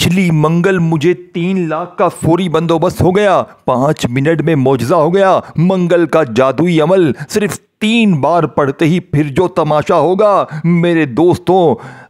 پچھلی منگل مجھے 3 لاکھ کا فوری بندوبست ہو گیا، 5 منٹ میں معجزہ ہو گیا۔ منگل کا جادوئی عمل صرف 3 بار پڑھتے ہی پھر جو تماشا ہوگا میرے دوستوں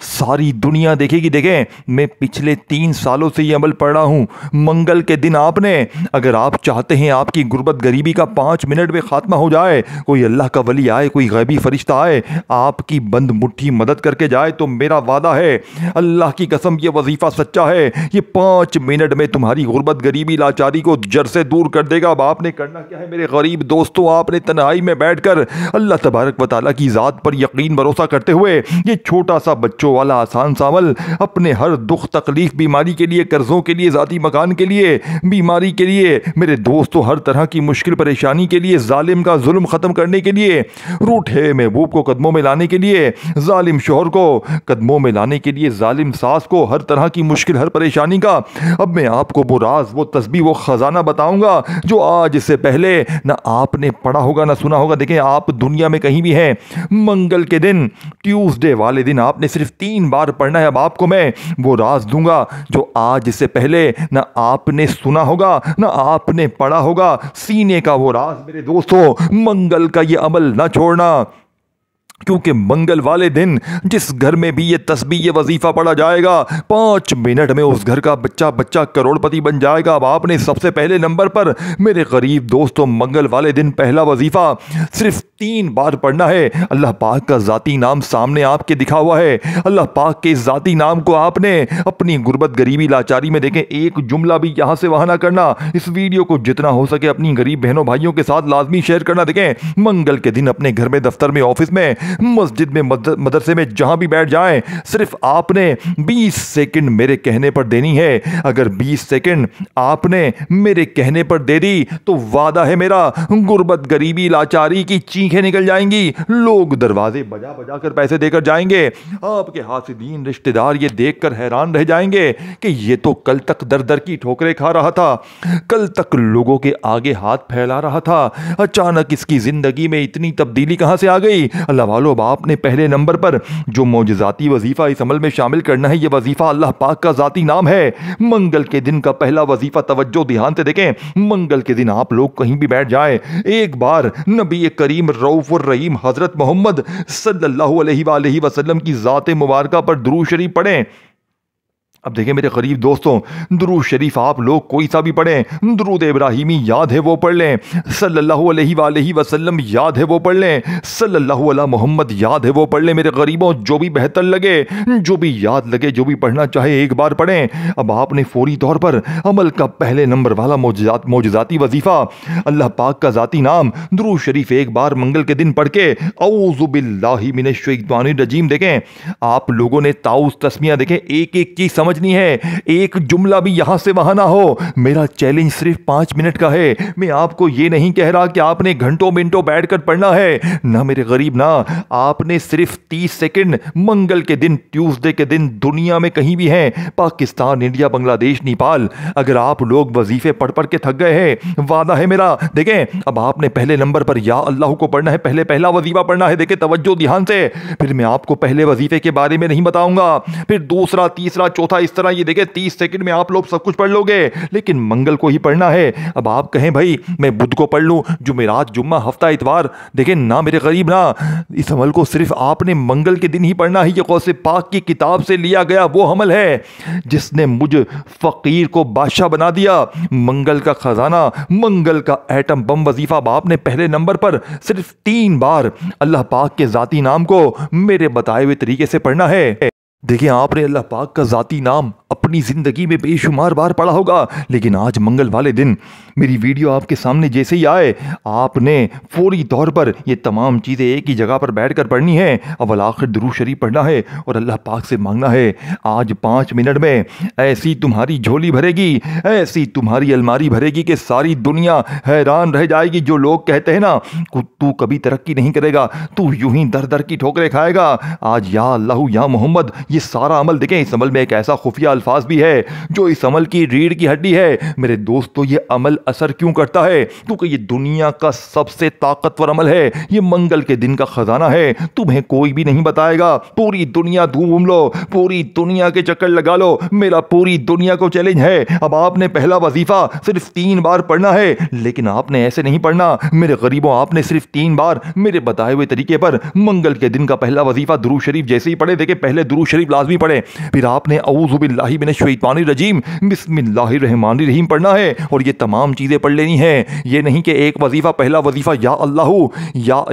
ساری دنیا دیکھے گی۔ دیکھیں میں پچھلے 3 سالوں سے یہ عمل پڑھ رہا ہوں۔ منگل کے دن آپ نے، اگر آپ چاہتے ہیں آپ کی غربت غریبی کا 5 منٹ میں خاتمہ ہو جائے، کوئی اللہ کا ولی آئے، کوئی غیبی فرشتہ آئے، آپ کی بند مٹھی مدد کر کے جائے، تو میرا وعدہ ہے اللہ کی قسم یہ وظیفہ سچا ہے، یہ 5 منٹ میں تمہاری غربت غریبی لاچاری کو جڑ سے دور کر دے گا۔ اب آپ نے کرنا کیا ہے میرے غریب دوستوں؟ آپ نے تنہائی میں بیٹھ کر اللہ تبارک و تعالیٰ کی ذات پر یقین بھروسہ کرتے ہوئے یہ چھوٹا سا بچوں والا آسان سا عمل اپنے ہر دکھ تکلیف، بیماری کے لیے، قرضوں کے لیے، ذاتی مکان کے لیے، بیماری کے لیے، میرے دوستوں ہر طرح کی مشکل پریشانی کے لیے، ظالم کا ظلم ختم کرنے کے لیے، روٹھے محبوب کو قدموں میں لانے کے لیے، ظالم شوہر کو قدموں میں لانے کے لیے، ظالم ساس کو، ہر طرح کی مشکل، ہر پریشانی کا اب میں آپ کو وہ راز، وہ تسبیح، وہ خزانہ بتاؤں گا جو آج سے پہلے نہ آپ نے پڑھا ہوگا نہ سنا ہوگا۔ دیکھیں آپ دنیا میں کہیں بھی ہیں، منگل کے دن، ٹیوزڈے والے دن آپ نے صرف 3 بار پڑھنا ہے۔ اب آپ کو میں وہ راز دوں گا جو آج سے پہلے نہ آپ نے سنا ہوگا نہ آپ نے پڑھا ہوگا۔ سینے کا وہ راز میرے دوستوں، منگل کا یہ عمل نہ چھوڑنا، کیونکہ منگل والے دن جس گھر میں بھی یہ تسبیح، یہ وظیفہ پڑھا جائے گا، 5 منٹ میں اس گھر کا بچہ کروڑ پتی بن جائے گا۔ اب آپ نے سب سے پہلے نمبر پر میرے غریب دوستوں منگل والے دن پہلا وظیفہ صرف 3 بار پڑھنا ہے۔ اللہ پاک کا ذاتی نام سامنے آپ کے دکھا ہوا ہے۔ اللہ پاک کے ذاتی نام کو آپ نے اپنی غربت غریبی لاچاری میں، دیکھیں ایک جملہ بھی یہاں سے وہاں نہ کرنا، اس ویڈیو کو جتنا ہو سکے اپنی غریب بہنوں بھائیوں کے ساتھ لازمی شیئر کرنا۔ دیکھیں منگل کے دن اپنے گھر میں، دفتر میں، آفس میں، مسجد میں، مدرسے میں، جہاں بھی بیٹھ جائیں، صرف آپ نے 20 سیکنڈ میرے کہنے پر دینی ہے۔ اگر 20 سیکنڈ آپ نے میرے کہنے پر دے دی تو وعدہ ہے میرا، غربت غریبی لاچاری کی چیخیں نکل جائیں گی، لوگ دروازے بجا بجا کر پیسے دے کر جائیں گے، آپ کے حاسدین رشتہ دار یہ دیکھ کر حیران رہ جائیں گے کہ یہ تو کل تک در در کی ٹھوکریں کھا رہا تھا، کل تک لوگوں کے آگے ہاتھ پھیلا رہا تھا، اچانک اس کی زندگی میں اتنی تبدیلی کہاں سے آ گئی؟ اللہ والو، آپ نے پہلے نمبر پر جو معجزاتی وظیفہ اس عمل میں شامل کرنا ہے، یہ وظیفہ اللہ پاک کا ذاتی نام ہے۔ منگل کے دن کا پہلا وظیفہ، توجہ دھیان سے دیکھیں، منگل کے دن آپ لوگ کہیں بھی بیٹھ جائیں، ایک بار نبی کریم رؤوف الرحیم حضرت محمد صلی اللہ علیہ وآلہ وسلم کی ذات مبارکہ پر درود شریف پڑھیں۔ اب دیکھیں میرے قریب دوستوں، درود شریف آپ لوگ کوئی سا بھی پڑھیں، درود ابراہیمی یاد ہے وہ پڑھ لیں، صلی اللہ علیہ وآلہ وسلم یاد ہے وہ پڑھ لیں، صلی اللہ علیہ محمد یاد ہے وہ پڑھ لیں۔ میرے غریبوں جو بھی بہتر لگے، جو بھی یاد لگے، جو بھی پڑھنا چاہے ایک بار پڑھیں۔ اب آپ نے فوری طور پر عمل کا پہلے نمبر والا معجزاتی وظیفہ، اللہ پاک کا ذاتی نام، درود شریف ایک بار منگل کے دن پڑھ کے اعوذ باللہ من الشیطان الرجیم، دیکھیں آپ لوگوں نے تاؤس تسمیہ، دیکھیں ایک ایک چیز سمجھنی ہے، ایک جملہ بھی یہاں سے وہاں نہ ہو۔ میرا چیلنج صرف 5 منٹ کا ہے، میں آپ کو یہ نہیں کہہ رہا کہ آپ نے گھنٹوں منٹوں بیٹھ کر پڑھنا ہے، نہ میرے غریب نہ، آپ نے صرف 30 سیکنڈ منگل کے دن، ٹیوزڈے کے دن، دنیا میں کہیں بھی ہیں، پاکستان، انڈیا، بنگلہ دیش، نیپال، اگر آپ لوگ وظیفے پڑھ پڑھ کے تھک گئے ہیں، وعدہ ہے میرا، دیکھیں اب آپ نے پہلے نمبر پر یا اللہ کو پڑھنا ہے، پہلا وظیفہ پڑھنا ہے۔ دیکھیں توجہ دھیان سے، پھر میں آپ کو پہلے وظیفے کے بارے میں نہیں بتاؤں گا، پھر دوسرا، تیسرا، چوتھا، اس طرح یہ دیکھیں 30 سیکنڈ میں آپ لوگ سب کچھ پڑھ لو گے، لیکن منگل کو ہی پڑھنا ہے۔ اب آپ کہیں بھائی میں بدھ کو پڑھ لوں، جمعرات، جمعہ، ہفتہ، اتوار، دیکھیں نہ میرے غریب نہ، اس عمل کو صرف آپ نے منگل کے دن ہی پڑھنا ہے۔ یہ غوث پاک کی کتاب سے لیا گیا وہ عمل ہے جس نے مجھ فقیر کو بادشاہ بنا دیا۔ منگل کا خزانہ، منگل کا ایٹم بم وظیفہ، اب آپ نے پہلے نمبر پر صرف 3 بار اللہ پاک کے ذاتی نام کو میرے بتائے ہوئے طریقے سے پڑھنا ہے۔ دیکھیں آپ نے اللہ پاک کا ذاتی نام اپنی زندگی میں بے شمار بار پڑھا ہوگا، لیکن آج منگل والے دن میری ویڈیو آپ کے سامنے جیسے ہی آئے، آپ نے فوری طور پر یہ تمام چیزیں ایک ہی جگہ پر بیٹھ کر پڑھنی ہے۔ اول آخر درود شریف پڑھنا ہے اور اللہ پاک سے مانگنا ہے آج 5 منٹ میں ایسی تمہاری جھولی بھرے گی، ایسی تمہاری الماری بھرے گی کہ ساری دنیا حیران رہ جائے گی۔ جو لوگ کہتے ہیں نا تو کبھی ترقی نہیں کرے گا، تو یوں ہی در در کی ٹھوکریں کھائے گا، آج یا اللہ یا محمد یہ سارا عمل دیکھیں، اس عمل میں ایک ایسا خفیہ الفاظ بھی ہے جو اس عمل کی ریڑھ کی ہڈی ہے۔ میرے دوستو، یہ عمل اثر کیوں کرتا ہے؟ کیونکہ یہ دنیا کا سب سے طاقتور عمل ہے، یہ منگل کے دن کا خزانہ ہے، تمہیں کوئی بھی نہیں بتائے گا۔ پوری دنیا گھوم لو، پوری دنیا کے چکر لگا لو، میرا پوری دنیا کو چیلنج ہے۔ اب آپ نے پہلا وظیفہ صرف 3 بار پڑھنا ہے، لیکن آپ نے ایسے نہیں پڑھنا میرے غریبوں، آپ نے صرف 3 بار میرے بتائے ہوئے طریقے پر منگل کے دن کا پہلا وظیفہ درود شریف جیسے ہی پڑھے، دیکھیں پہلے درود شریف لازمی پڑھیں، پھر آپ نے اعوذ باللہ من الشیطان الرجیم بسم اللہ الرحمن الرحیم پڑھنا ہے، اور یہ تمام چیزیں پڑھ لینی ہیں۔ یہ نہیں کہ ایک وظیفہ، پہلا وظیفہ یا اللہ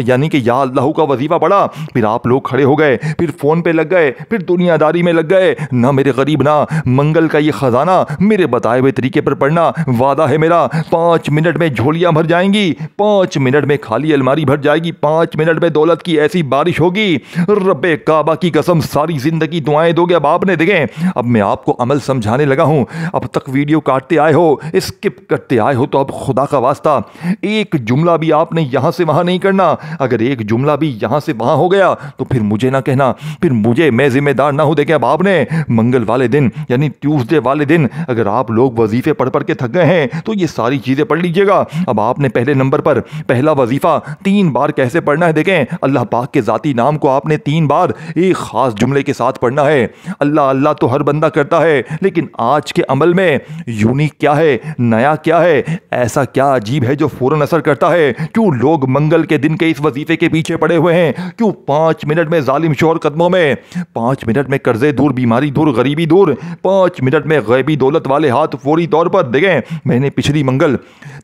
یعنی کہ یا اللہ کا وظیفہ پڑھا، پھر آپ لوگ کھڑے ہو گئے، پھر فون پہ لگ گئے، پھر دنیا داری میں لگ گئے۔ نہ میرے غریب، نہ منگل کا یہ خزانہ میرے بتائے ہوئے طریقے پر پڑھنا۔ وعدہ ہے میرا، 5 منٹ میں جھولیاں بھر جائیں گی، 5 منٹ میں خالی الماری بھر جائے گی، 5 منٹ میں دولت کی ایسی بارش ہوگی، رب کعبہ کی قسم ساری زندگی دعائیں دو گے۔ اب آپ نے دیکھیں، اب میں آپ کو عمل سمجھانے لگا ہوں، اب تک ویڈیو کاٹتے آئے ہو، اسکپ کرتے آئے ہو، تو اب خدا کا واسطہ ایک جملہ بھی آپ نے یہاں سے وہاں نہیں کرنا۔ اگر ایک جملہ بھی یہاں سے وہاں ہو گیا تو پھر مجھے نہ کہنا، پھر میں ذمہ دار نہ ہوں۔ دیکھیں، اب آپ نے منگل والے دن یعنی ٹیوزڈے والے دن اگر آپ لوگ وظیفے پڑھ کے تھک گئے ہیں تو یہ ساری چیزیں پڑھ لیجئے گا۔ اب آپ نے پہلے نمبر پر پہلا وظیفہ 3 بار کیسے پڑھنا ہے؟ دیکھیں، اللہ پاک کے ذاتی نام کو آپ نے 3 بار ایک خاص جملے کے ساتھ پڑھنا ہے۔ اللہ اللہ تو ہر بندہ کرتا ہے، لیکن آج کے عمل میں یونیک کیا ہے، نیا کیا ہے، ایسا کیا عجیب ہے جو فوراً اثر کرتا ہے؟ کیوں لوگ منگل کے دن کے اس وظیفے کے پیچھے پڑے ہوئے ہیں؟ کیوں 5 منٹ میں ظالم شوہر قدموں میں، 5 منٹ میں قرضے دور، بیماری دور، غریبی دور، 5 منٹ میں غیبی دولت والے ہاتھ فوری طور پر؟ دیکھیں، میں نے پچھلی منگل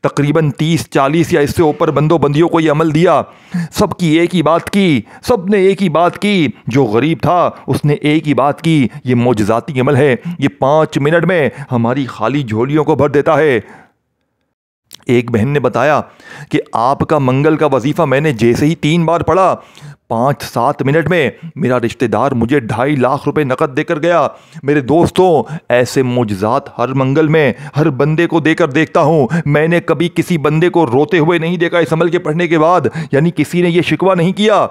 تقریباً 30-40 یا اس سے اوپر بندیوں کو یہ عمل دیا، سب کی ایک ہی بات کی، سب نے ایک ہی بات کی، جو غریب تھا اس نے ایک ہی بات کی۔ یہ معجزاتی عمل ہے، یہ 5 منٹ میں ہماری خالی جھولیوں کو بھر دیتا ہے۔ ایک بہن نے بتایا کہ آپ کا منگل کا وظیفہ میں نے جیسے ہی 3 بار پڑھا، 5-7 منٹ میں میرا رشتہ دار مجھے 2.5 لاکھ روپے نقد دے کر گیا۔ میرے دوستوں، ایسے معجزات ہر منگل میں ہر بندے کو دے کر دیکھتا ہوں۔ میں نے کبھی کسی بندے کو روتے ہوئے نہیں دیکھا اس عمل کے پڑھنے کے بعد، یعنی کسی نے یہ شکوہ نہیں کیا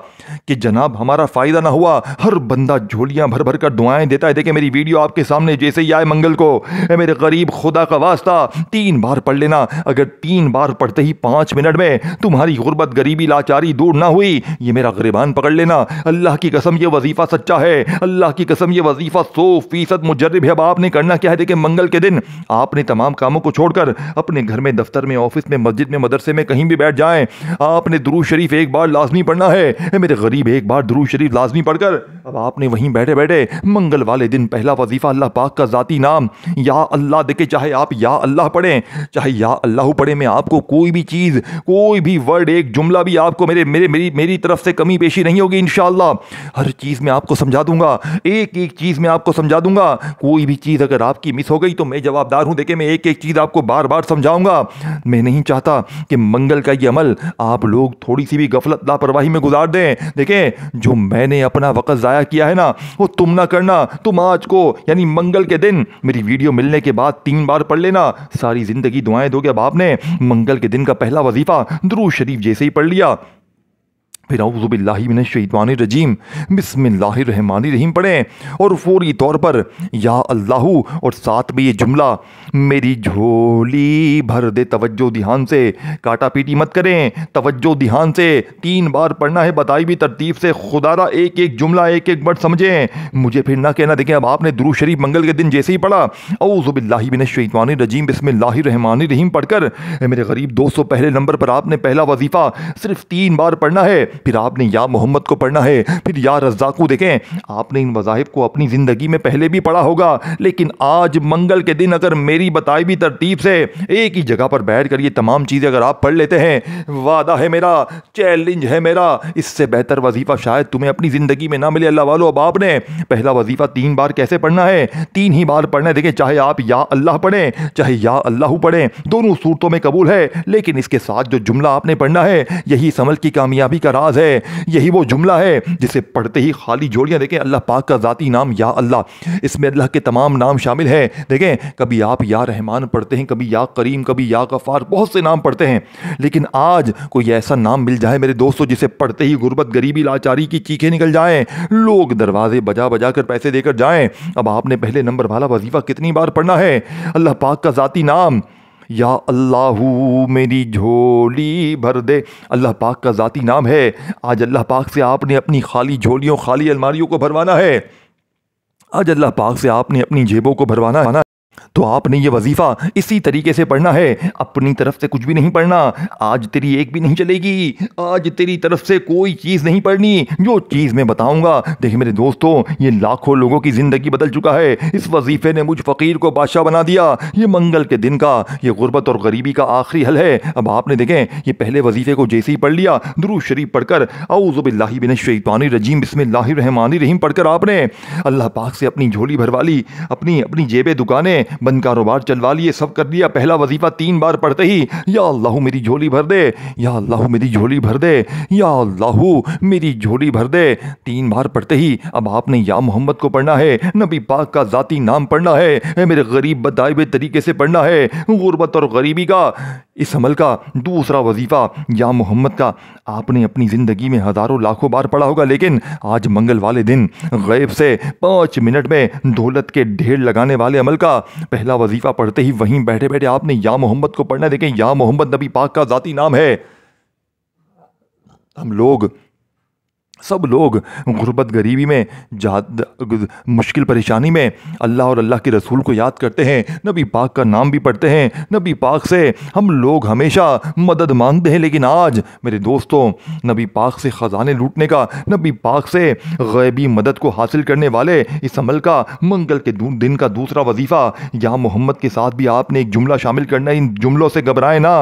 کہ جناب ہمارا فائدہ نہ ہوا۔ ہر بندہ جھولیاں بھر بھر کر دعائیں دیتا ہے۔ دیکھیں میری ویڈیو آپ کے سامنے جیسے ہی آئے منگل کو، اے میرے غریب، خدا کا واسطہ 3 بار پڑھ لینا۔ اگر 3 بار پڑھتے ہی 5 منٹ میں تمہاری غربت، غریبی، لاچاری دور نہ ہوئی، یہ میرا غریبان پکڑ لینا، اللہ کی قسم یہ وظیفہ سچا ہے، اللہ کی قسم یہ وظیفہ 100% مجرب ہے۔ اب آپ نے کرنا کیا ہے؟ دیکھیں، منگل کے دن آپ نے تمام کاموں کو چھوڑ کر اپنے گھر میں، دفتر میں، آفس میں، مسجد میں، مدرسے میں، کہیں بھی بیٹھ جائیں، آپ نے درود شریف 1 بار لازمی پڑھنا ہے۔ اے میرے غریب، 1 بار درود شریف لازمی پڑھ کر اب آپ نے وہیں بیٹھے بیٹھے منگل والے دن پہلا وظیفہ اللہ پاک کا ذاتی نام یا اللہ، دیکھیں چاہے آپ یا اللہ پڑھیں چاہے یا اللہ پڑھیں، میں آپ کو کوئی بھی چیز، کوئی بھی ورڈ، ایک جملہ بھی آپ کو میری طرف سے کمی بیشی نہیں ہوگی انشاءاللہ۔ ہر چیز میں آپ کو سمجھا دوں گا، ایک چیز میں آپ کو سمجھا دوں گا۔ کوئی بھی چیز اگر آپ کی مس ہو گئی تو میں جواب دار ہوں۔ دیکھیں، میں ایک چیز آپ کو بار بار سمجھاؤں گا۔ میں نہیں چاہتا کہ منگل کا یہ عمل آپ لوگ تھوڑی سی بھی غفلت، لاپرواہی میں گزار دیں۔ دیکھیں، جو میں نے اپنا وقت ضائع کیا ہے نا، وہ تم نہ کرنا۔ تم آج کو یعنی منگل کے دن میری ویڈیو ملنے کے بعد 3 بار پڑھ لینا، ساری زندگی دعائیں دو گے۔ اب آپ نے منگل کے دن کا پہلا وظیفہ درود شریف جیسے ہی پڑھ لیا، پھر اعوذ باللہ من الشیطان الرجیم بسم اللہ الرحمن الرحیم پڑھیں، اور فوری طور پر یا اللہ، اور ساتھ میں یہ جملہ میری جھولی بھر دے۔ توجہ دھیان سے، کاٹا پیٹی مت کریں، توجہ دھیان سے 3 بار پڑھنا ہے بتائی بھی ترتیب سے۔ خدا را ایک جملہ، ایک ورڈ سمجھیں، مجھے پھر نہ کہنا۔ دیکھیں، اب آپ نے درود شریف منگل کے دن جیسے ہی پڑھا، اعوذ باللہ من الشیطان الرجیم بسم اللہ الرحمن الرحیم پڑھ کر میرے غریب دوستوں، پہلے نمبر پر آپ نے پہلا وظیفہ صرف 3 بار پڑھنا ہے، پھر آپ نے یا محمد کو پڑھنا ہے، پھر یا رزاقو۔ دیکھیں، آپ نے ان وظائف کو اپنی زندگی میں پہلے بھی پڑھا ہوگا، لیکن آج منگل کے دن اگر میری بتائی بھی ترتیب سے ایک ہی جگہ پر بیٹھ کر یہ تمام چیزیں اگر آپ پڑھ لیتے ہیں، وعدہ ہے میرا، چیلنج ہے میرا، اس سے بہتر وظیفہ شاید تمہیں اپنی زندگی میں نہ ملے اللہ والو۔ اب آپ نے پہلا وظیفہ 3 بار کیسے پڑھنا ہے؟ 3 ہی بار پڑھنا ہے۔ دیکھیں، چاہے آپ یا اللہ پڑھیں چاہے یا اللہ پڑھیں، دونوں صورتوں میں قبول ہے، لیکن اس کے ساتھ جو جملہ آپ نے پڑھنا ہے یہی اس عمل کی کامیابی کا راز الفاظ ہے، یہی وہ جملہ ہے جسے پڑھتے ہی خالی جھولیاں، دیکھیں اللہ پاک کا ذاتی نام یا اللہ، اس میں اللہ کے تمام نام شامل ہیں۔ دیکھیں کبھی آپ یا رحمان پڑھتے ہیں، کبھی یا کریم، کبھی یا غفار، بہت سے نام پڑھتے ہیں، لیکن آج کوئی ایسا نام مل جائے میرے دوستو جسے پڑھتے ہی غربت، غریبی، لاچاری کی چیخیں نکل جائیں، لوگ دروازے بجا بجا کر پیسے دے کر جائیں۔ اب آپ نے پہلے نمبر والا وظیفہ کتنی بار پڑھنا ہے؟ اللہ پاک کا ذاتی نام، یا اللہ میری جھولی بھر دے، اللہ پاک کا ذاتی نام ہے۔ آج اللہ پاک سے آپ نے اپنی خالی جھولیوں، خالی الماریوں کو بھروانا ہے، آج اللہ پاک سے آپ نے اپنی جیبوں کو بھروانا ہے، تو آپ نے یہ وظیفہ اسی طریقے سے پڑھنا ہے، اپنی طرف سے کچھ بھی نہیں پڑھنا۔ آج تیری ایک بھی نہیں چلے گی، آج تیری طرف سے کوئی چیز نہیں پڑھنی، جو چیز میں بتاؤں گا۔ دیکھیں میرے دوستو، یہ لاکھوں لوگوں کی زندگی بدل چکا ہے، اس وظیفے نے مجھ فقیر کو بادشاہ بنا دیا۔ یہ منگل کے دن کا، یہ غربت اور غریبی کا آخری حل ہے۔ اب آپ نے دیکھیں یہ پہلے وظیفے کو جیسے ہی پڑھ لیا، درود شریف پڑھ کر اعوذ باللہ من الشیطان الرجیم بسم اللہ الرحمن الرحیم پڑھ کر آپ نے اللہ پاک سے اپنی جھولی بھروا لی، اپنی جیبیں، دکانیں بند، کاروبار چلوا لیے، سب کر لیا۔ پہلا وظیفہ 3 بار پڑھتے ہی یا اللہ میری جھولی بھر دے، یا اللہ میری جھولی بھر دے، یا اللہ میری جھولی بھر دے، 3 بار پڑھتے ہی اب آپ نے یا محمد کو پڑھنا ہے، نبی پاک کا ذاتی نام پڑھنا ہے، اے میرے غریب بتائے ہوئے طریقے سے پڑھنا ہے۔ غربت اور غریبی کا اس عمل کا دوسرا وظیفہ یا محمد کا آپ نے اپنی زندگی میں ہزاروں لاکھوں بار پڑھا ہوگا، لیکن آج منگل والے دن غیب سے 5 منٹ میں دولت کے ڈھیر لگانے والے عمل کا پہلا وظیفہ پڑھتے ہی وہیں بیٹھے بیٹھے آپ نے یا محمد کو پڑھنا ہے۔ دیکھیں یا محمد نبی پاک کا ذاتی نام ہے۔ ہم لوگ سب لوگ غربت، غریبی میں، مشکل پریشانی میں اللہ اور اللہ کے رسول کو یاد کرتے ہیں، نبی پاک کا نام بھی پڑھتے ہیں، نبی پاک سے ہم لوگ ہمیشہ مدد مانگتے ہیں، لیکن آج میرے دوستوں نبی پاک سے خزانے لوٹنے کا، نبی پاک سے غیبی مدد کو حاصل کرنے والے اس عمل کا منگل کے دن کا دوسرا وظیفہ یا محمد کے ساتھ بھی آپ نے ایک جملہ شامل کرنا ہے۔ ان جملوں سے گھبرائیں نہ،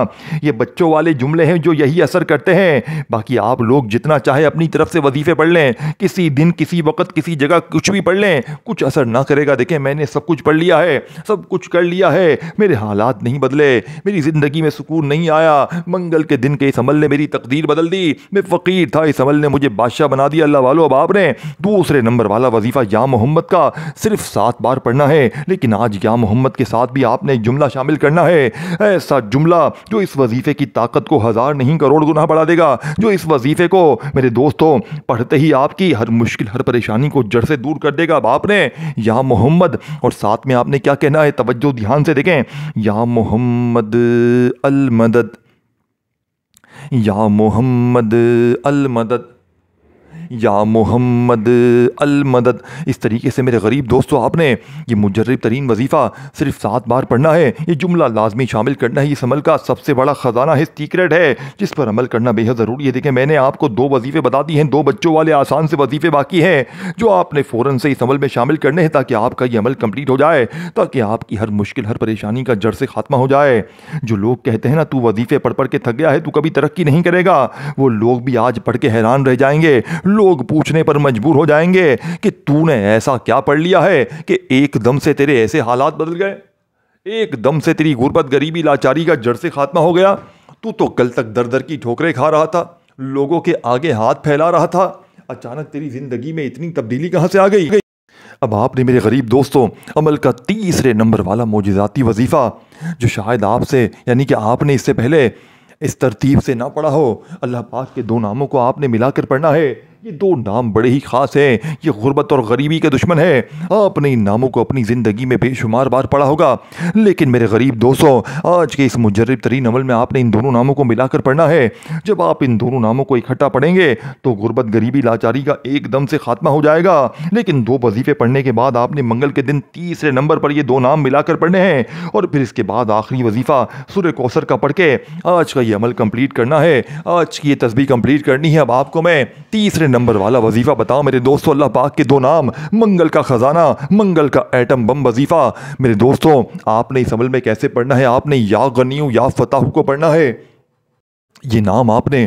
یہ بچوں والے جملے ہیں جو یہی اثر کرتے ہیں، باقی آپ لوگ جتنا چاہے اپنی طرف سے وظیفے پڑھ لیں، کسی دن، کسی وقت، کسی جگہ کچھ بھی پڑھ لیں، کچھ اثر نہ کرے گا۔ دیکھیں میں نے سب کچھ پڑھ لیا ہے، سب کچھ کر لیا ہے، میرے حالات نہیں بدلے، میری زندگی میں سکون نہیں آیا، منگل کے دن کے اس عمل نے میری تقدیر بدل دی، میں فقیر تھا، اس عمل نے مجھے بادشاہ بنا دیا۔ اللہ والو، اب آپ نے دوسرے نمبر والا وظیفہ یا محمد کا صرف 7 بار پڑھنا ہے، لیکن آج یا محمد کے ساتھ بھی آپ نے ایک جملہ شامل کرنا ہے، ایسا جملہ جو اس وظیفے کی طاقت کو 1000 نہیں کروڑ گنا بڑھا دے گا، جو اس وظیفے کو میرے دوستوں پڑھتے ہی آپ کی ہر مشکل، ہر پریشانی کو جڑ سے دور کر دے گا۔ اب آپ نے یا محمد اور ساتھ میں آپ نے کیا کہنا ہے، توجہ دھیان سے دیکھیں، یا محمد المدد، یا محمد المدد، یا محمد المدد۔ اس طریقے سے میرے غریب دوستو آپ نے یہ مجرب ترین وظیفہ صرف 7 بار پڑھنا ہے، یہ جملہ لازمی شامل کرنا ہے، اس عمل کا سب سے بڑا خزانہ ہے، سیکرٹ ہے، جس پر عمل کرنا بے حد ضروری ہے۔ دیکھیں میں نے آپ کو 2 وظیفے بتا دی ہیں، 2 بچوں والے آسان سے وظیفے باقی ہیں جو آپ نے فوراً سے اس عمل میں شامل کرنے ہیں، تاکہ آپ کا یہ عمل کمپلیٹ ہو جائے، تاکہ آپ کی ہر مشکل، ہر پریشانی کا جڑ سے خاتمہ ہو جائے۔ جو لوگ کہتے ہیں نا تو وظیفے پڑھ پڑھ کے تھک گیا ہے، تو کبھی ترقی نہیں کرے گا، وہ لوگ بھی آج پڑھ کے حیران رہ جائیں گے، لوگ پوچھنے پر مجبور ہو جائیں گے کہ تو نے ایسا کیا پڑھ لیا ہے کہ ایک دم سے تیرے ایسے حالات بدل گئے، ایک دم سے تیری غربت، غریبی، لاچاری کا جڑ سے خاتمہ ہو گیا۔ تو کل تک در در کی ٹھوکریں کھا رہا تھا، لوگوں کے آگے ہاتھ پھیلا رہا تھا، اچانک تیری زندگی میں اتنی تبدیلی کہاں سے آ گئی؟ اب آپ نے میرے غریب دوستوں عمل کا تیسرے نمبر والا معجزاتی وظیفہ جو شاید آپ سے، یعنی کہ آپ نے اس سے پہلے اس ترتیب سے نہ پڑھا ہو، اللہ پاک کے 2 ناموں کو آپ نے ملا کر پڑھنا ہے۔ یہ 2 نام بڑے ہی خاص ہیں، یہ غربت اور غریبی کے دشمن ہے۔ آپ نے ان ناموں کو اپنی زندگی میں بے شمار بار پڑھا ہوگا، لیکن میرے غریب دوستوں آج کے اس مجرب ترین عمل میں آپ نے ان دونوں ناموں کو ملا کر پڑھنا ہے۔ جب آپ ان دونوں ناموں کو اکٹھا پڑھیں گے تو غربت، غریبی، لاچاری کا ایک دم سے خاتمہ ہو جائے گا، لیکن 2 وظیفے پڑھنے کے بعد آپ نے منگل کے دن تیسرے نمبر پر یہ 2 نام ملا کر پڑھنے ہیں، اور پھر اس کے بعد آخری وظیفہ سورہ کوثر کا پڑھ کے آج کا یہ عمل کمپلیٹ کرنا ہے، آج کی یہ تسبیح کمپلیٹ کرنی ہے۔ اب آپ کو میں تیسرے نمبر والا وظیفہ بتاؤ میرے دوستو، اللہ پاک کے 2 نام، منگل کا خزانہ، منگل کا ایٹم بم وظیفہ۔ میرے دوستو آپ نے اس عمل میں کیسے پڑھنا ہے؟ آپ نے یا غنیو یا فتح کو پڑھنا ہے۔ یہ نام آپ نے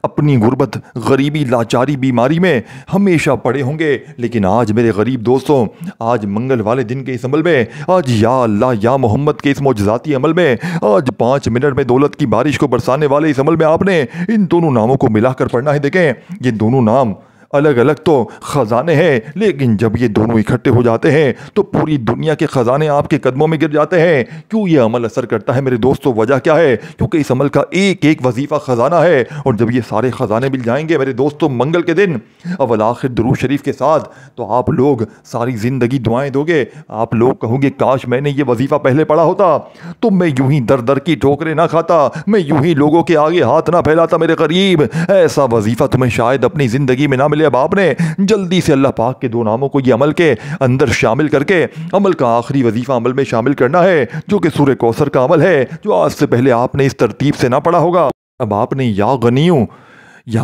اپنی غربت، غریبی، لاچاری، بیماری میں ہمیشہ پڑے ہوں گے، لیکن آج میرے غریب دوستوں، آج منگل والے دن کے اس عمل میں، آج یا اللہ یا محمد کے اس معجزاتی عمل میں، آج 5 منٹ میں دولت کی بارش کو برسانے والے اس عمل میں آپ نے ان دونوں ناموں کو ملا کر پڑھنا ہے۔ دیکھیں، یہ دونوں نام الگ الگ تو خزانے ہیں، لیکن جب یہ دونوں اکٹھے ہو جاتے ہیں تو پوری دنیا کے خزانے آپ کے قدموں میں گر جاتے ہیں۔ کیوں یہ عمل اثر کرتا ہے میرے دوستو؟ وجہ کیا ہے؟ کیونکہ اس عمل کا ایک ایک وظیفہ خزانہ ہے، اور جب یہ سارے خزانے مل جائیں گے میرے دوستو منگل کے دن اول آخر درود شریف کے ساتھ، تو آپ لوگ ساری زندگی دعائیں دو گے، آپ لوگ کہو گے کاش میں نے یہ وظیفہ پہلے پڑھا ہوتا تو میں یوں ہی در در کی ٹھوکریں نہ کھاتا، میں یوں ہی لوگوں کے آگے ہاتھ نہ پھیلاتا۔ میرے غریب، ایسا وظیفہ تمہیں شاید اپنی زندگی میں نہ ملے۔ اب آپ نے جلدی سے اللہ پاک کے دو ناموں کو یہ عمل کے اندر شامل کر کے عمل کا آخری وظیفہ عمل میں شامل کرنا ہے، جو کہ سورہ کوثر کا عمل ہے، جو آج سے پہلے آپ نے اس ترتیب سے نہ پڑھا ہوگا۔ اب آپ نے یا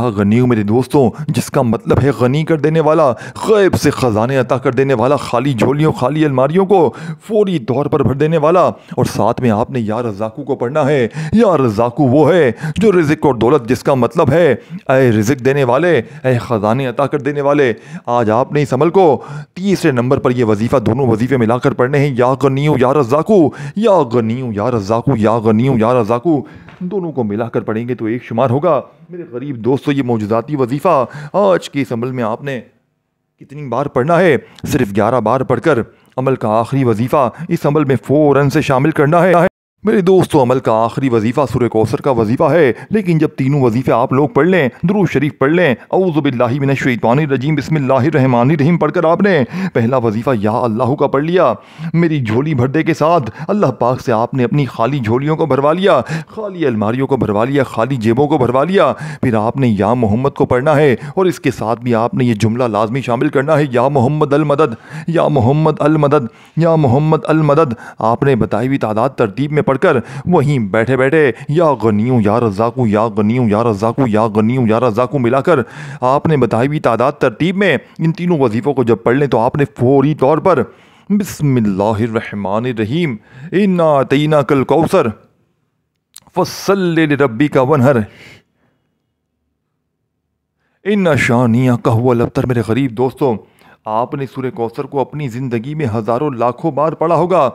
غنیوں میرے دوستوں، جس کا مطلب ہے غنی کر دینے والا، غیب سے خزانے عطا کر دینے والا، خالی جھولیوں خالی الماریوں کو فوری طور پر بھر دینے والا، اور ساتھ میں آپ نے یا رزاقو کو پڑھنا ہے۔ یا رزاقو وہ ہے جو رزق اور دولت، جس کا مطلب ہے اے رزق دینے والے، اے خزانے عطا کر دینے والے۔ آج آپ نے اس عمل کو تیسرے نمبر پر یہ وظیفہ، دونوں وظیفے ملا کر پڑھنے ہیں، یا غنیوں یا رزاقو، یا غنیوں یا رزاقو، یا غنیوں یا رزاقو، دونوں کو ملا کر پڑھیں گے تو ایک شمار ہوگا۔ میرے غریب دوستو، یہ معجزاتی وظیفہ آج کے اس عمل میں آپ نے کتنی بار پڑھنا ہے؟ صرف 11 بار پڑھ کر عمل کا آخری وظیفہ اس عمل میں فوراً سے شامل کرنا ہے۔ میرے دوستو، عمل کا آخری وظیفہ سورہ کوثر کا وظیفہ ہے، لیکن جب تینوں وظیفے آپ لوگ پڑھ لیں، درود شریف پڑھ لیں، اعوذ باللہ من الشیطان الرجیم بسم اللہ الرحمن الرحیم پڑھ کر آپ نے پہلا وظیفہ یا اللہ کا پڑھ لیا، میری جھولی بھر دے کے ساتھ اللہ پاک سے آپ نے اپنی خالی جھولیوں کو بھروا لیا، خالی الماریوں کو بھروا لیا، خالی جیبوں کو بھروا لیا، پھر آپ نے یا محمد کو پڑھنا ہے، اور اس کے ساتھ بھی آپ نے یہ جملہ لازمی شامل کرنا ہے، یا محمد المدد، یا محمد المدد، یا محمد المدد۔ آپ نے بتائی ہوئی تعداد ترتیب میں پڑھ کر وہیں بیٹھے بیٹھے یا غنیوں یا رزاقو، یا غنیوں یا رزاقو، یا غنیوں یا رزاقو ملا کر آپ نے بتائی ہوئی تعداد ترتیب میں ان تینوں وظیفوں کو جب پڑھ لیں تو آپ نے فوری طور پر بسم اللہ الرحمن الرحیم انا اعطیناک الکوثر فصل لربک وانحر ان شانئک ھو الابتر۔ میرے غریب دوستوں، آپ نے سورہ کوثر کو اپنی زندگی میں ہزاروں لاکھوں بار پڑھا ہوگا،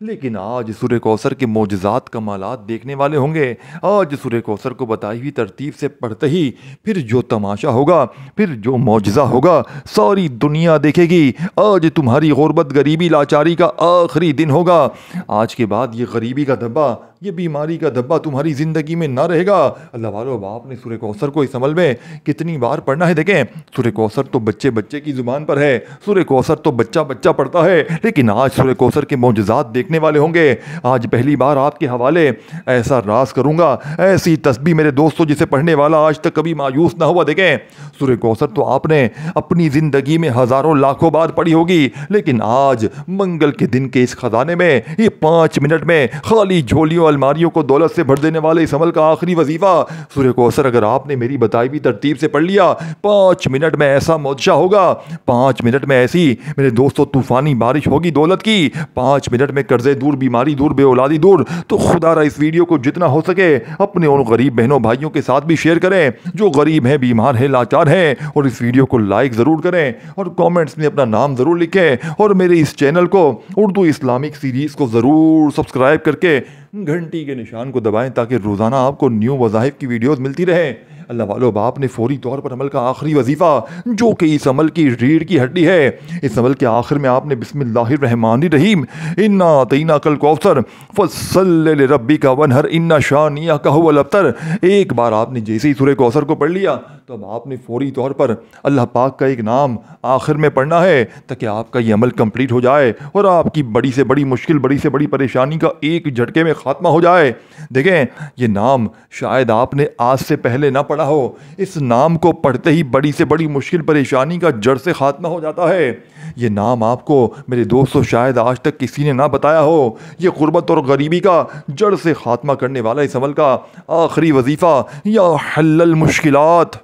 لیکن آج سورہ کوثر کے معجزات کمالات دیکھنے والے ہوں گے۔ آج سورہ کوثر کو بتائی ہوئی ترتیب سے پڑھتے ہی پھر جو تماشا ہوگا، پھر جو معجزہ ہوگا، ساری دنیا دیکھے گی۔ آج تمہاری غربت، غریبی، لاچاری کا آخری دن ہوگا۔ آج کے بعد یہ غریبی کا دھبا، یہ بیماری کا دھبا تمہاری زندگی میں نہ رہے گا۔ اللہ والو، اب آپ نے سورہ کوثر کو اس عمل میں کتنی بار پڑھنا ہے؟ دیکھیں، سورہ کوثر تو بچے بچے کی زبان پر ہے، سورہ کوثر تو بچہ بچہ پڑھتا ہے، لیکن آج سورہ کوثر کے معجزات دیکھنے والے ہوں گے۔ آج پہلی بار آپ کے حوالے ایسا راز کروں گا، ایسی تسبیح میرے دوستوں جسے پڑھنے والا آج تک کبھی مایوس نہ ہوا۔ دیکھیں، سورہ کوثر تو آپ نے اپنی زندگی میں ہزاروں لاکھوں بار پڑھی ہوگی، لیکن آج منگل کے دن کے اس خزانے میں یہ 5 منٹ میں خالی جھولیوں الماریوں کو دولت سے بھر دینے والے اس عمل کا آخری وظیفہ سورہ کوثر اگر آپ نے میری بتائی ہوئی ترتیب سے پڑھ لیا، 5 منٹ میں ایسا معجزہ ہوگا، 5 منٹ میں ایسی میرے دوستوں طوفانی بارش ہوگی دولت کی، 5 منٹ میں قرضے دور، بیماری دور، بے اولادی دور۔ تو خدا را اس ویڈیو کو جتنا ہو سکے اپنے ان غریب بہنوں بھائیوں کے ساتھ بھی شیئر کریں جو غریب ہیں، بیمار ہیں، لاچار ہیں، اور اس ویڈیو کو لائک ضرور کریں اور کامنٹس میں اپنا نام ضرور لکھیں، اور میرے اس چینل کو اردو اسلامک سیریز کو ضرور سبسکرائب کر کے گھنٹی کے نشان کو دبائیں تاکہ روزانہ آپ کو نیو وظائف کی ویڈیوز ملتی رہیں۔ اللہ والو، باپ نے فوری طور پر عمل کا آخری وظیفہ جو کہ اس عمل کی ریڑھ کی ہڈی ہے، اس عمل کے آخر میں آپ نے بسم اللہ الرحمن الرحیم انا اعطیناک الکوثر فصل لربک وانحر ان شانئک ھو الابتر، ایک بار آپ نے جیسے ہی سورہ کوثر کو پڑھ لیا تو اب آپ نے فوری طور پر اللہ پاک کا ایک نام آخر میں پڑھنا ہے تاکہ آپ کا یہ عمل کمپلیٹ ہو جائے اور آپ کی بڑی سے بڑی مشکل، بڑی سے بڑی پریشانی کا ایک جھٹکے میں خاتمہ ہو جائے۔ دیکھیں، یہ نام شاید آپ نے آج سے پہلے نہ پڑھا ہو، اس نام کو پڑھتے ہی بڑی سے بڑی مشکل پریشانی کا جڑ سے خاتمہ ہو جاتا ہے۔ یہ نام آپ کو میرے دوستو شاید آج تک کسی نے نہ بتایا ہو، یہ غربت اور غریبی کا جڑ سے خاتمہ کرنے والا اس عمل کا آخری وظیفہ یا حل المشکلات،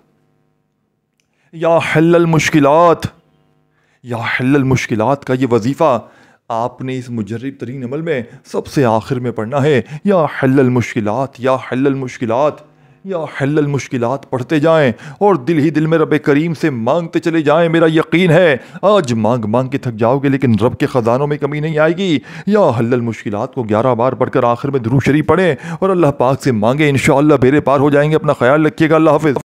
یا حل المشکلات، یا حل المشکلات کا یہ وظیفہ آپ نے اس مجرب ترین عمل میں سب سے آخر میں پڑھنا ہے۔ یا حل المشکلات، یا حل المشکلات، یا حل المشکلات پڑھتے جائیں اور دل ہی دل میں رب کریم سے مانگتے چلے جائیں۔ میرا یقین ہے آج مانگ مانگ کے تھک جاؤ گے لیکن رب کے خزانوں میں کمی نہیں آئے گی۔ یا حل المشکلات کو 11 بار پڑھ کر آخر میں درود شریف پڑھیں اور اللہ پاک سے مانگیں، انشاءاللہ بیڑے پار ہو جائیں گے۔ اپنا خیال رکھیے گا، اللہ حافظ۔